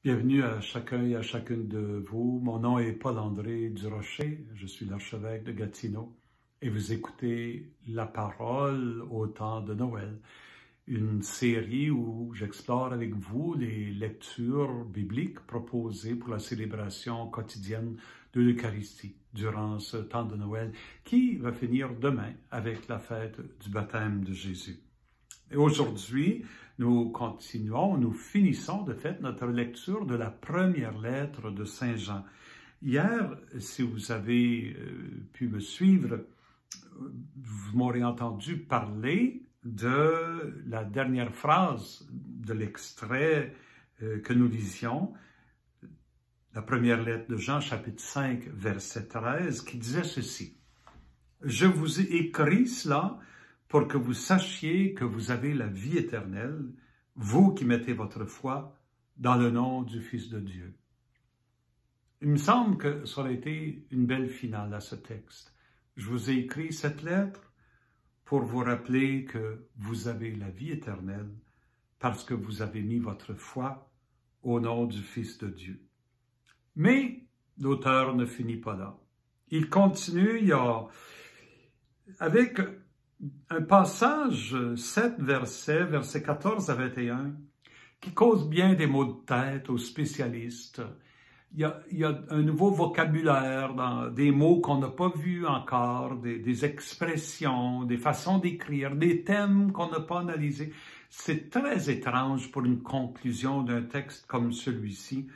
Bienvenue à chacun et à chacune de vous. Mon nom est Paul-André Durocher, je suis l'archevêque de Gatineau et vous écoutez La Parole au temps de Noël, une série où j'explore avec vous les lectures bibliques proposées pour la célébration quotidienne de l'Eucharistie durant ce temps de Noël qui va finir demain avec la fête du baptême de Jésus. Et aujourd'hui, nous finissons de fait notre lecture de la première lettre de Saint Jean. Hier, si vous avez pu me suivre, vous m'aurez entendu parler de la dernière phrase de l'extrait que nous lisions, la première lettre de Jean, chapitre 5, verset 13, qui disait ceci. « Je vous ai écrit cela pour que vous sachiez que vous avez la vie éternelle, vous qui mettez votre foi dans le nom du Fils de Dieu. » Il me semble que ça aurait été une belle finale à ce texte. Je vous ai écrit cette lettre pour vous rappeler que vous avez la vie éternelle parce que vous avez mis votre foi au nom du Fils de Dieu. Mais l'auteur ne finit pas là. Il continue avec un passage, 7 versets 14 à 21, qui cause bien des maux de tête aux spécialistes. Il y a un nouveau vocabulaire, des mots qu'on n'a pas vus encore, des expressions, des façons d'écrire, des thèmes qu'on n'a pas analysés. C'est très étrange pour une conclusion d'un texte comme celui-ci.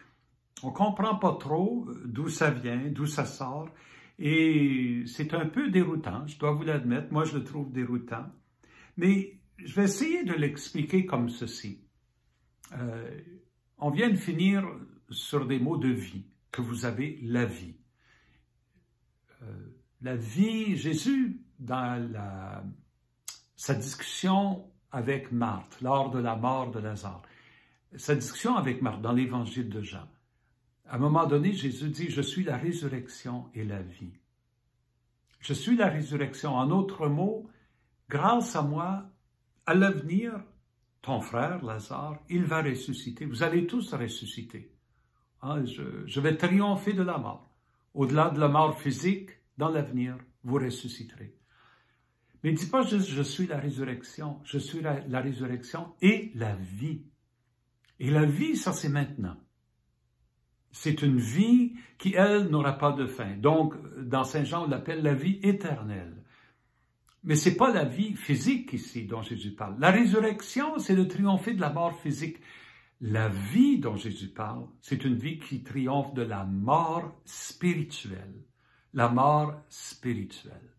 On ne comprend pas trop d'où ça vient, d'où ça sort. Et c'est un peu déroutant, je dois vous l'admettre. Moi, je le trouve déroutant. Mais je vais essayer de l'expliquer comme ceci. On vient de finir sur des mots de vie, que vous avez la vie. La vie, Jésus, dans sa discussion avec Marthe, lors de la mort de Lazare, sa discussion avec Marthe dans l'évangile de Jean, à un moment donné, Jésus dit « Je suis la résurrection et la vie ». Je suis la résurrection. En d'autres mots, grâce à moi, à l'avenir, ton frère Lazare, il va ressusciter. Vous allez tous ressusciter. Hein, je vais triompher de la mort. Au-delà de la mort physique, dans l'avenir, vous ressusciterez. Mais il ne dit pas juste « Je suis la résurrection ». Je suis la résurrection et la vie. Et la vie, ça c'est maintenant. C'est une vie qui, elle, n'aura pas de fin. Donc, dans Saint Jean, on l'appelle la vie éternelle. Mais ce n'est pas la vie physique ici dont Jésus parle. La résurrection, c'est le triompher de la mort physique. La vie dont Jésus parle, c'est une vie qui triomphe de la mort spirituelle. La mort spirituelle.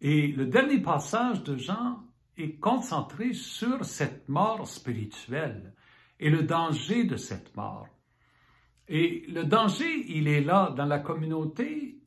Et le dernier passage de Jean est concentré sur cette mort spirituelle et le danger de cette mort. Et le danger, il est là dans la communauté,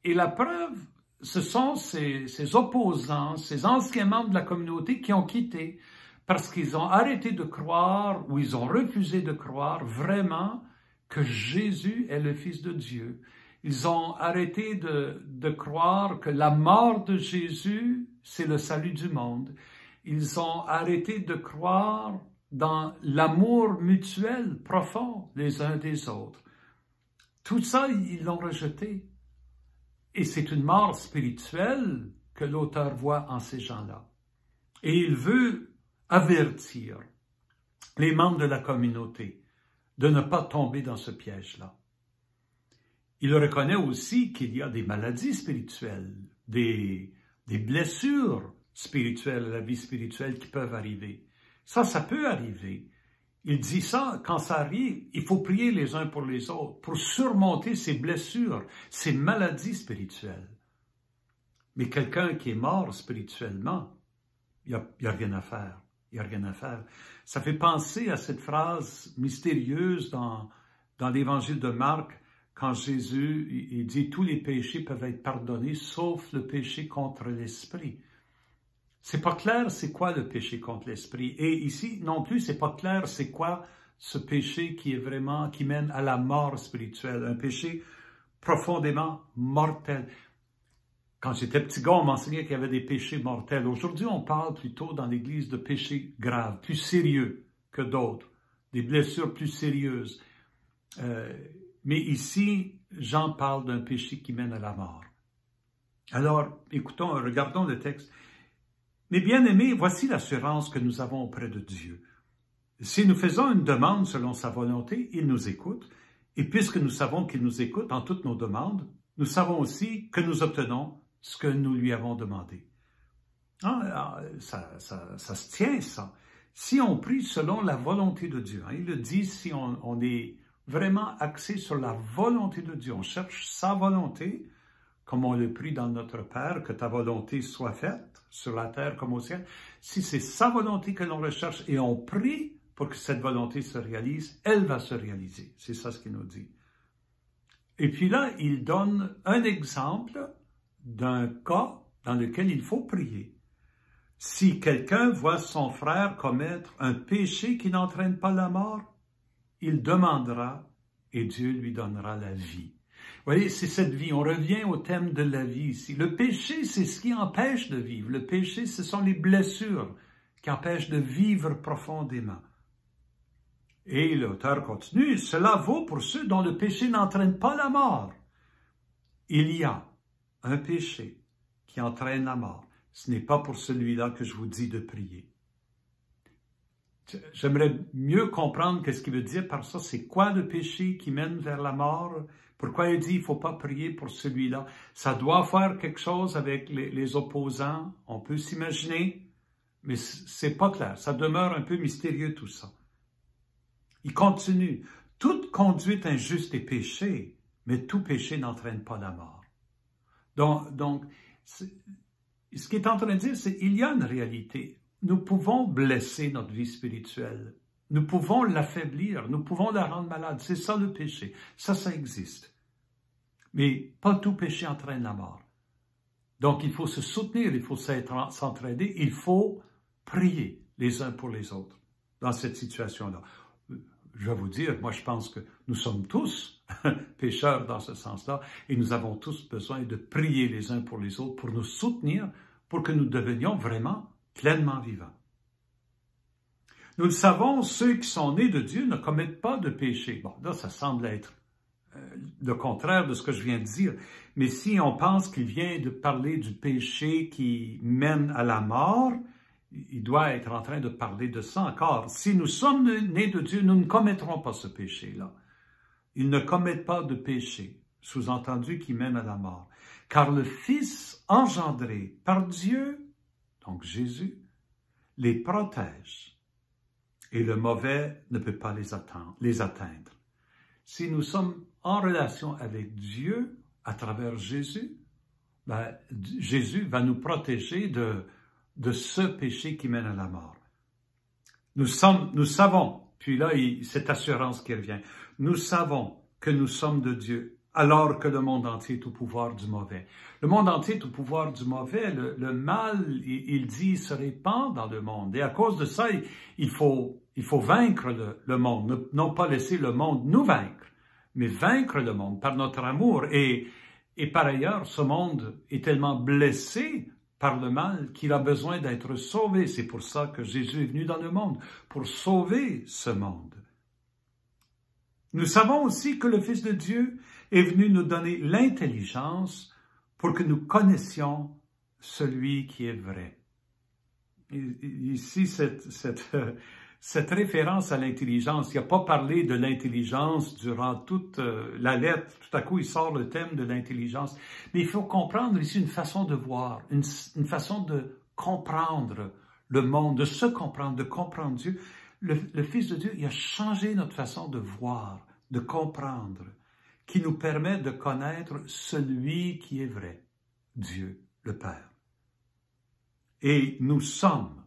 et la preuve, ce sont ces opposants, ces anciens membres de la communauté qui ont quitté, parce qu'ils ont arrêté de croire, ou ils ont refusé de croire vraiment que Jésus est le Fils de Dieu. Ils ont arrêté de croire que la mort de Jésus, c'est le salut du monde. Ils ont arrêté de croire dans l'amour mutuel profond les uns des autres. Tout ça, ils l'ont rejeté. Et c'est une mort spirituelle que l'auteur voit en ces gens-là. Et il veut avertir les membres de la communauté de ne pas tomber dans ce piège-là. Il reconnaît aussi qu'il y a des maladies spirituelles, des blessures spirituelles à la vie spirituelle qui peuvent arriver. Ça peut arriver. Il dit ça, quand ça arrive, il faut prier les uns pour les autres, pour surmonter ces blessures, ces maladies spirituelles. Mais quelqu'un qui est mort spirituellement, il n'y a rien à faire. Il n'y a rien à faire. Ça fait penser à cette phrase mystérieuse dans l'évangile de Marc, quand Jésus il dit « Tous les péchés peuvent être pardonnés, sauf le péché contre l'esprit ». C'est pas clair c'est quoi le péché contre l'esprit. Et ici, non plus, c'est pas clair c'est quoi ce péché qui mène à la mort spirituelle. Un péché profondément mortel. Quand j'étais petit gars, on m'enseignait qu'il y avait des péchés mortels. Aujourd'hui, on parle plutôt dans l'Église de péchés graves, plus sérieux que d'autres. des blessures plus sérieuses. Mais ici, Jean parle d'un péché qui mène à la mort. Alors, écoutons, regardons le texte. « Mes bien-aimés, voici l'assurance que nous avons auprès de Dieu. Si nous faisons une demande selon sa volonté, il nous écoute. Et puisque nous savons qu'il nous écoute en toutes nos demandes, nous savons aussi que nous obtenons ce que nous lui avons demandé. » Ça se tient, ça. Si on prie selon la volonté de Dieu, il le dit, si on est vraiment axé sur la volonté de Dieu, on cherche sa volonté, comme on le prie dans notre Père, que ta volonté soit faite sur la terre comme au ciel. Si c'est sa volonté que l'on recherche et on prie pour que cette volonté se réalise, elle va se réaliser. C'est ça ce qu'il nous dit. Et puis là, il donne un exemple d'un cas dans lequel il faut prier. Si quelqu'un voit son frère commettre un péché qui n'entraîne pas la mort, il demandera et Dieu lui donnera la vie. Vous voyez, c'est cette vie. On revient au thème de la vie ici. Le péché, c'est ce qui empêche de vivre. Le péché, ce sont les blessures qui empêchent de vivre profondément. Et l'auteur continue, « Cela vaut pour ceux dont le péché n'entraîne pas la mort. » Il y a un péché qui entraîne la mort. Ce n'est pas pour celui-là que je vous dis de prier. J'aimerais mieux comprendre qu'est-ce qu'il veut dire par ça. C'est quoi le péché qui mène vers la mort? Pourquoi il dit il ne faut pas prier pour celui-là? Ça doit faire quelque chose avec les opposants. On peut s'imaginer, mais c'est pas clair. Ça demeure un peu mystérieux tout ça. Il continue. Toute conduite injuste est péché, mais tout péché n'entraîne pas la mort. Donc ce qu'il est en train de dire, c'est qu'il y a une réalité. Nous pouvons blesser notre vie spirituelle. Nous pouvons l'affaiblir. Nous pouvons la rendre malade. C'est ça le péché. Ça existe. Mais pas tout péché entraîne la mort. Donc, il faut se soutenir, il faut s'entraider, il faut prier les uns pour les autres dans cette situation-là. Je vais vous dire, moi je pense que nous sommes tous pécheurs dans ce sens-là et nous avons tous besoin de prier les uns pour les autres pour nous soutenir, pour que nous devenions vraiment pleinement vivants. Nous le savons, ceux qui sont nés de Dieu ne commettent pas de péché. Bon, là, ça semble être le contraire de ce que je viens de dire. Mais si on pense qu'il vient de parler du péché qui mène à la mort, il doit être en train de parler de ça encore. Si nous sommes nés de Dieu, nous ne commettrons pas ce péché-là. Ils ne commettent pas de péché, sous-entendu qui mène à la mort. Car le Fils engendré par Dieu, donc Jésus, les protège et le mauvais ne peut pas les atteindre. Si nous sommes en relation avec Dieu à travers Jésus, Jésus va nous protéger de ce péché qui mène à la mort. Nous savons, puis là, cette assurance qui revient, nous savons que nous sommes de Dieu, alors que le monde entier est au pouvoir du mauvais. Le monde entier est au pouvoir du mauvais, le mal, il dit, se répand dans le monde. Et à cause de ça, il faut vaincre le monde, non pas laisser le monde nous vaincre, mais vaincre le monde par notre amour. Et par ailleurs, ce monde est tellement blessé par le mal qu'il a besoin d'être sauvé. C'est pour ça que Jésus est venu dans le monde, pour sauver ce monde. Nous savons aussi que le Fils de Dieu est venu nous donner l'intelligence pour que nous connaissions celui qui est vrai. Ici, cette référence à l'intelligence, il n'a pas parlé de l'intelligence durant toute la lettre. Tout à coup, il sort le thème de l'intelligence. Mais il faut comprendre ici une façon de voir, une façon de comprendre le monde, de se comprendre, de comprendre Dieu. Le Fils de Dieu, il a changé notre façon de voir, de comprendre, qui nous permet de connaître celui qui est vrai, Dieu, le Père. Et nous sommes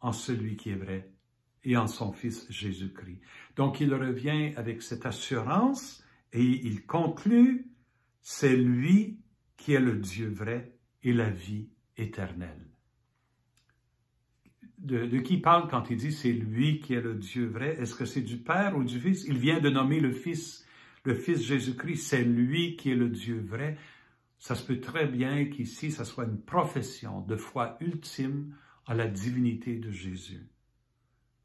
en celui qui est vrai et en son Fils Jésus-Christ. Donc, il revient avec cette assurance et il conclut, c'est lui qui est le Dieu vrai et la vie éternelle. De qui parle quand il dit c'est lui qui est le Dieu vrai? Est-ce que c'est du Père ou du Fils? Il vient de nommer le Fils Jésus-Christ, c'est lui qui est le Dieu vrai. Ça se peut très bien qu'ici, ça soit une profession de foi ultime à la divinité de Jésus.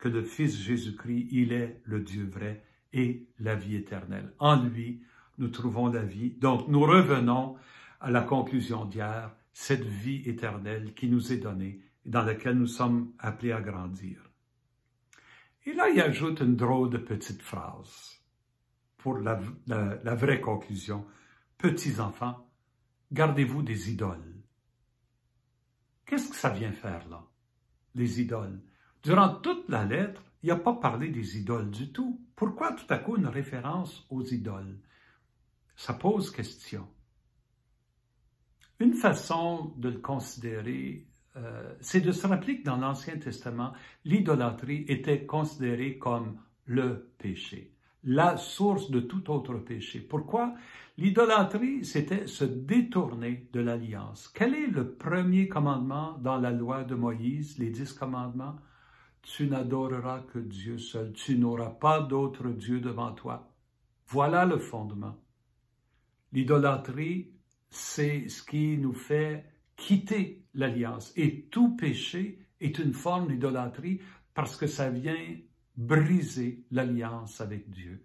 que le Fils Jésus-Christ, il est le Dieu vrai et la vie éternelle. En lui, nous trouvons la vie. Donc, nous revenons à la conclusion d'hier, cette vie éternelle qui nous est donnée et dans laquelle nous sommes appelés à grandir. Et là, il ajoute une drôle de petite phrase pour la vraie conclusion. Petits enfants, gardez-vous des idoles. Qu'est-ce que ça vient faire là, les idoles? Durant toute la lettre, il n'a pas parlé des idoles du tout. Pourquoi tout à coup une référence aux idoles? Ça pose question. Une façon de le considérer, c'est de se rappeler que dans l'Ancien Testament, l'idolâtrie était considérée comme le péché, la source de tout autre péché. Pourquoi? L'idolâtrie, c'était se détourner de l'alliance. Quel est le premier commandement dans la loi de Moïse, les 10 commandements? Tu n'adoreras que Dieu seul, tu n'auras pas d'autre Dieu devant toi. Voilà le fondement. L'idolâtrie, c'est ce qui nous fait quitter l'alliance. Et tout péché est une forme d'idolâtrie parce que ça vient briser l'alliance avec Dieu.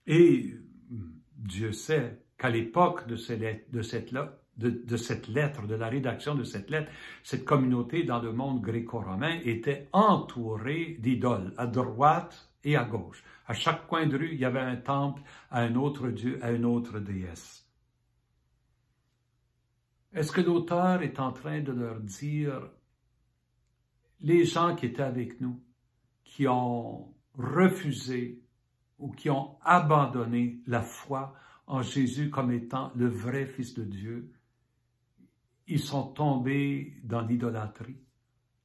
Et Dieu sait qu'à l'époque de cette lettre, de la rédaction de cette lettre, cette communauté dans le monde gréco-romain était entourée d'idoles, à droite et à gauche. À chaque coin de rue, il y avait un temple à un autre dieu, à une autre déesse. Est-ce que l'auteur est en train de leur dire, les gens qui étaient avec nous, qui ont refusé ou qui ont abandonné la foi en Jésus comme étant le vrai Fils de Dieu, ils sont tombés dans l'idolâtrie,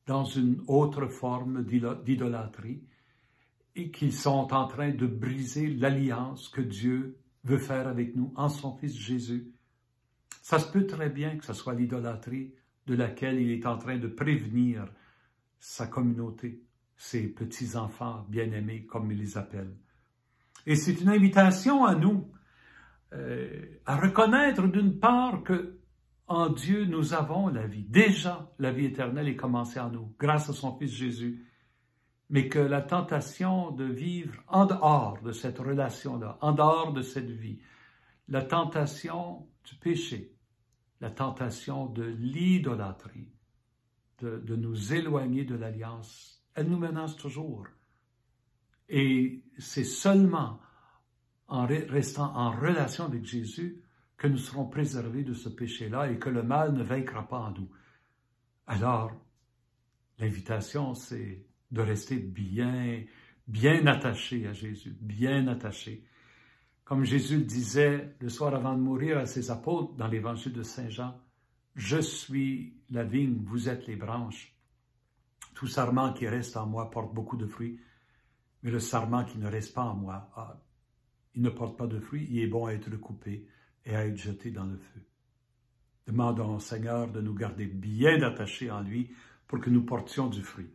dans une autre forme d'idolâtrie, et qu'ils sont en train de briser l'alliance que Dieu veut faire avec nous en son Fils Jésus. Ça se peut très bien que ce soit l'idolâtrie de laquelle il est en train de prévenir sa communauté, ses petits-enfants bien-aimés, comme il les appelle. Et c'est une invitation à nous à reconnaître d'une part que en Dieu, nous avons la vie. Déjà, la vie éternelle est commencée en nous, grâce à son Fils Jésus. Mais que la tentation de vivre en dehors de cette relation-là, en dehors de cette vie, la tentation du péché, la tentation de l'idolâtrie, de nous éloigner de l'alliance, elle nous menace toujours. Et c'est seulement en restant en relation avec Jésus que nous serons préservés de ce péché-là et que le mal ne vaincra pas en nous. Alors, l'invitation, c'est de rester bien attaché à Jésus, bien attaché. Comme Jésus le disait le soir avant de mourir à ses apôtres dans l'évangile de Saint Jean, « Je suis la vigne, vous êtes les branches. Tout sarment qui reste en moi porte beaucoup de fruits, mais le sarment qui ne reste pas en moi, il ne porte pas de fruits, il est bon à être coupé et à être jeté dans le feu. » Demandons au Seigneur de nous garder bien attachés en lui pour que nous portions du fruit.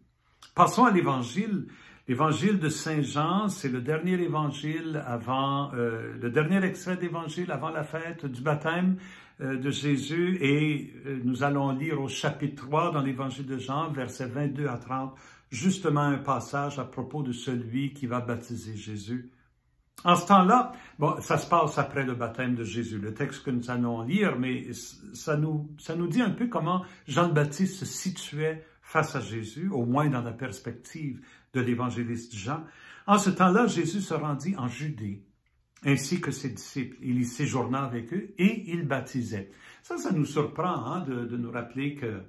Passons à l'Évangile. L'Évangile de Saint Jean, c'est le dernier évangile avant, le dernier extrait d'Évangile avant la fête du baptême de Jésus. Et nous allons lire au chapitre 3 dans l'Évangile de Jean, versets 22 à 30, justement un passage à propos de celui qui va baptiser Jésus. En ce temps-là, bon, ça se passe après le baptême de Jésus, le texte que nous allons lire, mais ça nous dit un peu comment Jean le Baptiste se situait face à Jésus, au moins dans la perspective de l'évangéliste Jean. En ce temps-là, Jésus se rendit en Judée, ainsi que ses disciples. Il y séjourna avec eux et il baptisait. Ça nous surprend de nous rappeler que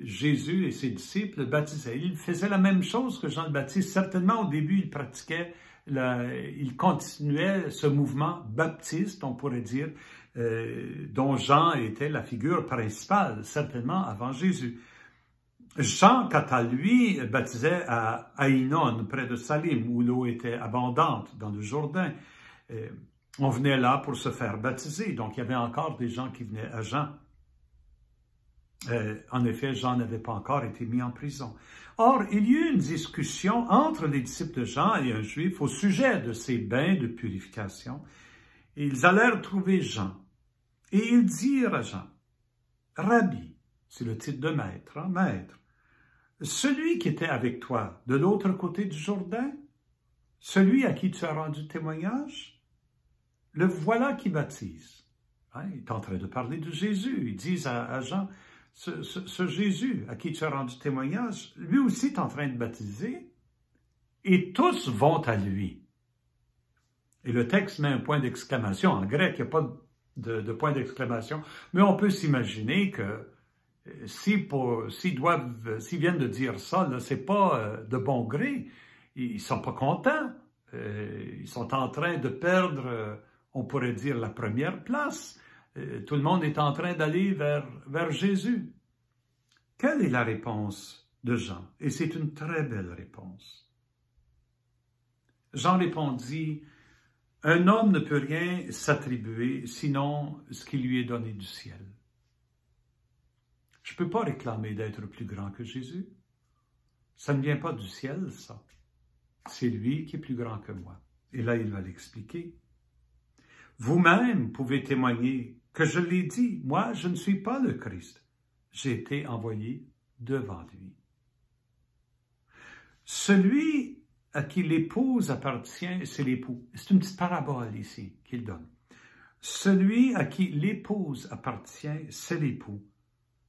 Jésus et ses disciples baptisaient. Ils faisaient la même chose que Jean le Baptiste. Certainement, au début, il pratiquait, il continuait ce mouvement baptiste, on pourrait dire, dont Jean était la figure principale, certainement avant Jésus. Jean, quant à lui, baptisait à Aïnon, près de Salim, où l'eau était abondante, dans le Jourdain. On venait là pour se faire baptiser, donc il y avait encore des gens qui venaient à Jean. En effet, Jean n'avait pas encore été mis en prison. Or, il y eut une discussion entre les disciples de Jean et un juif au sujet de ces bains de purification. Et ils allèrent trouver Jean. Et ils dirent à Jean, « Rabbi », c'est le titre de maître, maître, « celui qui était avec toi de l'autre côté du Jourdain, celui à qui tu as rendu témoignage, le voilà qui baptise. Hein, il est en train de parler de Jésus. Ils disent à Jean, ce Jésus à qui tu as rendu témoignage, lui aussi est en train de baptiser, et tous vont à lui. Et le texte met un point d'exclamation. En grec, il n'y a pas de point d'exclamation, mais on peut s'imaginer que s'ils viennent de dire ça, ce n'est pas de bon gré. Ils ne sont pas contents. Ils sont en train de perdre, on pourrait dire, la première place. Tout le monde est en train d'aller vers Jésus. Quelle est la réponse de Jean? Et c'est une très belle réponse. Jean répondit, « Un homme ne peut rien s'attribuer sinon ce qui lui est donné du ciel. » Je ne peux pas réclamer d'être plus grand que Jésus. Ça ne vient pas du ciel, ça. C'est lui qui est plus grand que moi. Et là, il va l'expliquer. Vous-même pouvez témoigner que je l'ai dit. Moi, je ne suis pas le Christ. J'ai été envoyé devant lui. Celui à qui l'épouse appartient, c'est l'époux. C'est une petite parabole ici qu'il donne. Celui à qui l'épouse appartient, c'est l'époux.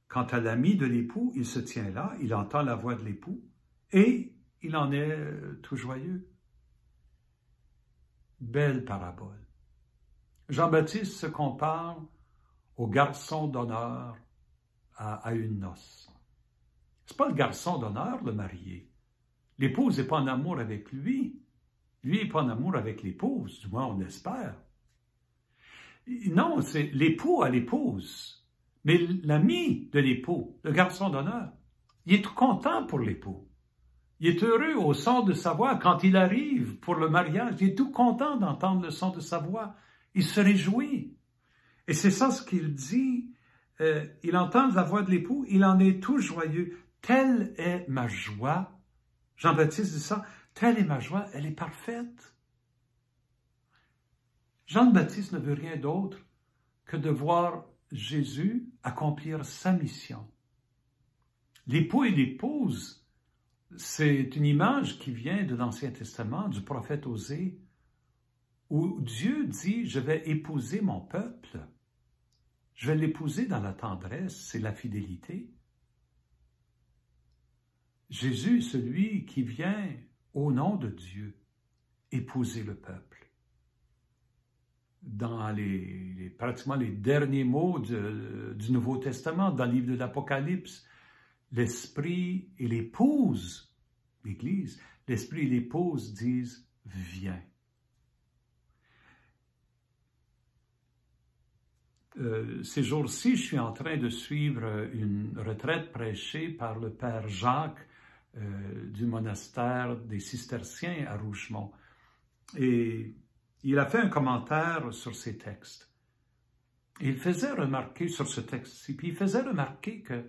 Quant à l'ami de l'époux, il se tient là, il entend la voix de l'époux et il en est tout joyeux. Belle parabole. Jean-Baptiste se compare au garçon d'honneur à une noce. Ce n'est pas le garçon d'honneur, le marié. L'épouse n'est pas en amour avec lui. Lui n'est pas en amour avec l'épouse, du moins on l'espère. Non, c'est l'époux à l'épouse. Mais l'ami de l'époux, le garçon d'honneur, il est tout content pour l'époux. Il est heureux au son de sa voix quand il arrive pour le mariage. Il est tout content d'entendre le son de sa voix. Il se réjouit. Et c'est ça ce qu'il dit. Il entend la voix de l'époux, il en est tout joyeux. Telle est ma joie. Jean-Baptiste dit ça. Telle est ma joie, elle est parfaite. Jean-Baptiste ne veut rien d'autre que de voir Jésus accomplir sa mission. L'époux et l'épouse, c'est une image qui vient de l'Ancien Testament, du prophète Osée, où Dieu dit « Je vais épouser mon peuple, je vais l'épouser dans la tendresse, c'est la fidélité. » Jésus est celui qui vient au nom de Dieu épouser le peuple. Dans pratiquement les derniers mots du Nouveau Testament, dans le livre de l'Apocalypse, l'Esprit et l'épouse, l'Église, l'Esprit et l'épouse disent « Viens ». Ces jours-ci, je suis en train de suivre une retraite prêchée par le Père Jacques du monastère des Cisterciens à Rougemont. Et il a fait un commentaire sur ces textes. Et il faisait remarquer sur ce texte-ci, puis il faisait remarquer que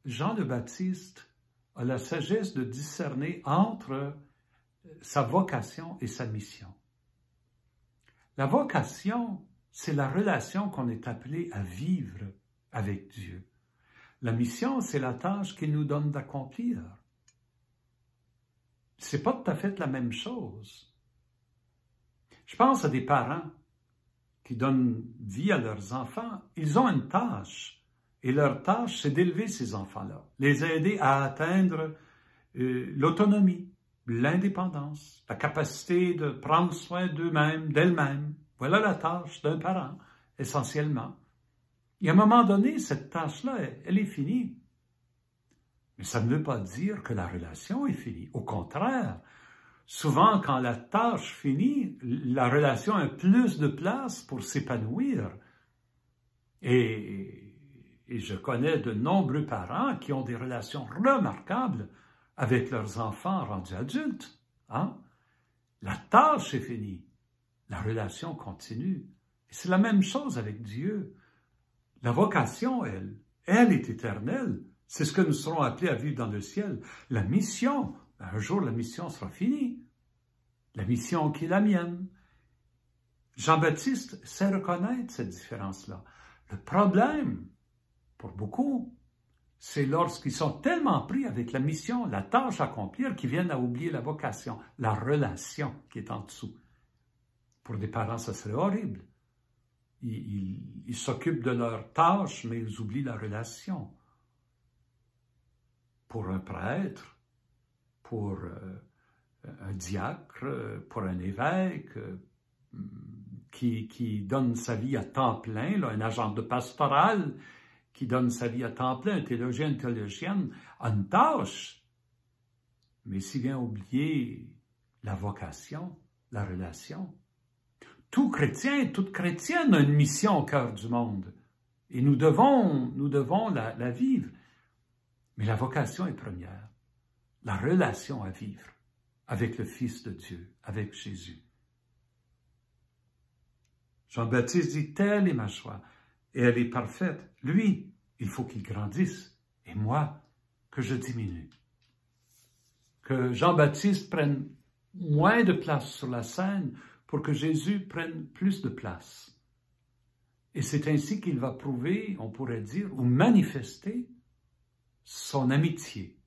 Jean le Baptiste a la sagesse de discerner entre sa vocation et sa mission. La vocation, c'est la relation qu'on est appelé à vivre avec Dieu. La mission, c'est la tâche qu'il nous donne d'accomplir. C'est pas tout à fait la même chose. Je pense à des parents qui donnent vie à leurs enfants. Ils ont une tâche, et leur tâche, c'est d'élever ces enfants-là, les aider à atteindre l'autonomie, l'indépendance, la capacité de prendre soin d'eux-mêmes, d'elles-mêmes. Voilà la tâche d'un parent, essentiellement. Et à un moment donné, cette tâche-là, elle est finie. Mais ça ne veut pas dire que la relation est finie. Au contraire, souvent, quand la tâche finit, la relation a plus de place pour s'épanouir. Et je connais de nombreux parents qui ont des relations remarquables avec leurs enfants rendus adultes. Hein? La tâche est finie. La relation continue. Et c'est la même chose avec Dieu. La vocation, elle est éternelle. C'est ce que nous serons appelés à vivre dans le ciel. La mission, un jour la mission sera finie. La mission qui est la mienne. Jean-Baptiste sait reconnaître cette différence-là. Le problème, pour beaucoup, c'est lorsqu'ils sont tellement pris avec la mission, la tâche à accomplir, qu'ils viennent à oublier la vocation, la relation qui est en dessous. Pour des parents, ça serait horrible. Ils s'occupent de leur tâche, mais ils oublient la relation. Pour un prêtre, pour un diacre, pour un évêque qui donne sa vie à temps plein, là, un agent de pastoral qui donne sa vie à temps plein, un théologien, une théologienne, a une tâche. Mais s'il vient oublier la vocation, la relation, tout chrétien, toute chrétienne a une mission au cœur du monde. Et nous devons la vivre. Mais la vocation est première. La relation à vivre avec le Fils de Dieu, avec Jésus. Jean-Baptiste dit, telle est ma joie, et elle est parfaite. Lui, il faut qu'il grandisse, et moi, que je diminue. Que Jean-Baptiste prenne moins de place sur la scène pour que Jésus prenne plus de place. Et c'est ainsi qu'il va prouver, on pourrait dire, ou manifester son amitié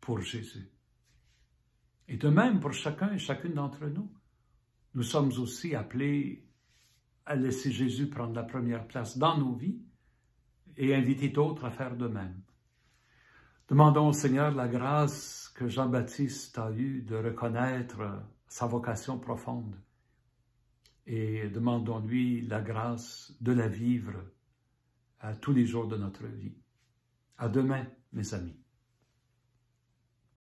pour Jésus. Et de même pour chacun et chacune d'entre nous, nous sommes aussi appelés à laisser Jésus prendre la première place dans nos vies et inviter d'autres à faire de même. Demandons au Seigneur la grâce que Jean-Baptiste a eue de reconnaître sa vocation profonde et demandons-lui la grâce de la vivre à tous les jours de notre vie. À demain, mes amis.